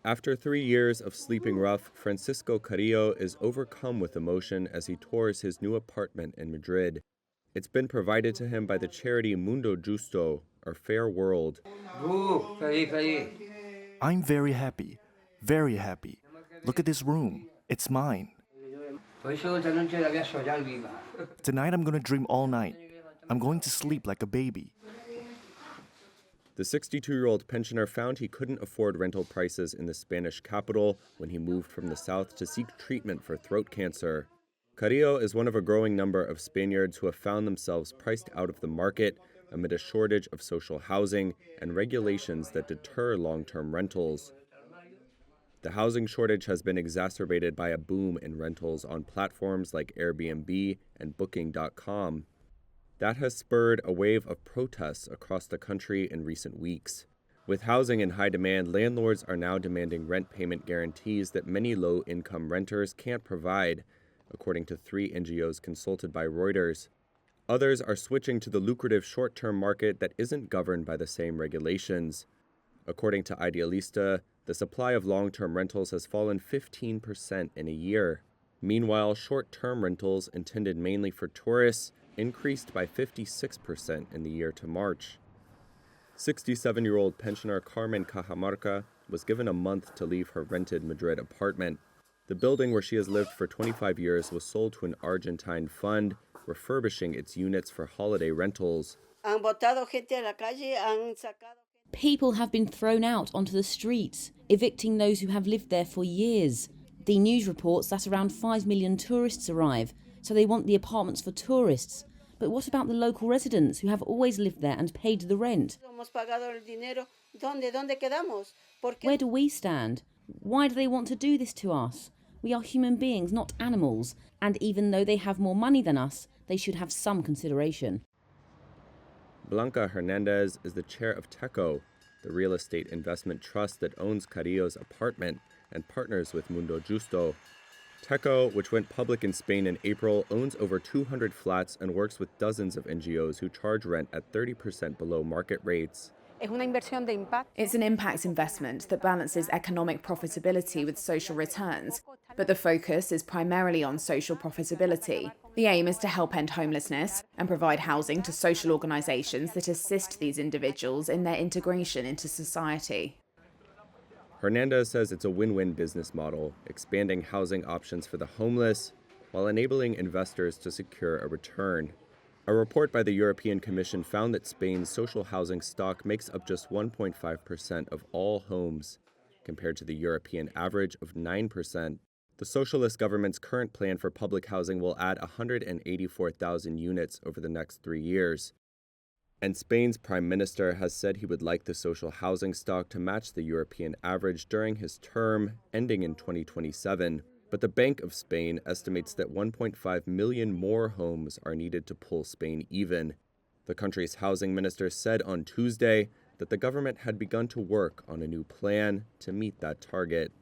After 3 years of sleeping rough, Francisco Carrillo is overcome with emotion as he tours his new apartment in Madrid. It's been provided to him by the charity Mundo Justo, or Fair World. I'm very happy. Very happy. Look at this room. It's mine. Tonight I'm going to dream all night. I'm going to sleep like a baby. The 62-year-old pensioner found he couldn't afford rental prices in the Spanish capital when he moved from the south to seek treatment for throat cancer. Carrillo is one of a growing number of Spaniards who have found themselves priced out of the market amid a shortage of social housing and regulations that deter long-term rentals. The housing shortage has been exacerbated by a boom in rentals on platforms like Airbnb and Booking.com. That has spurred a wave of protests across the country in recent weeks. With housing in high demand, landlords are now demanding rent payment guarantees that many low-income renters can't provide, according to 3 NGOs consulted by Reuters. Others are switching to the lucrative short-term market that isn't governed by the same regulations. According to Idealista, the supply of long-term rentals has fallen 15% in a year. Meanwhile, short-term rentals intended mainly for tourists increased by 56% in the year to March. 67-year-old pensioner Carmen Cajamarca was given a month to leave her rented Madrid apartment. The building where she has lived for 25 years was sold to an Argentine fund, refurbishing its units for holiday rentals. People have been thrown out onto the streets, evicting those who have lived there for years. The news reports that around 5 million tourists arrive, so they want the apartments for tourists. But what about the local residents who have always lived there and paid the rent? Where do we stand? Why do they want to do this to us? We are human beings, not animals, and even though they have more money than us, they should have some consideration. Blanca Hernandez is the chair of Techco, the real estate investment trust that owns Carrillo's apartment and partners with Mundo Justo. Techco, which went public in Spain in April, owns over 200 flats and works with dozens of NGOs who charge rent at 30% below market rates. It's an impact investment that balances economic profitability with social returns, but the focus is primarily on social profitability. The aim is to help end homelessness and provide housing to social organisations that assist these individuals in their integration into society. Hernandez says it's a win-win business model, expanding housing options for the homeless while enabling investors to secure a return. A report by the European Commission found that Spain's social housing stock makes up just 1.5% of all homes, compared to the European average of 9%. The socialist government's current plan for public housing will add 184,000 units over the next 3 years. And Spain's prime minister has said he would like the social housing stock to match the European average during his term, ending in 2027. But the Bank of Spain estimates that 1.5 million more homes are needed to pull Spain even. The country's housing minister said on Tuesday that the government had begun to work on a new plan to meet that target.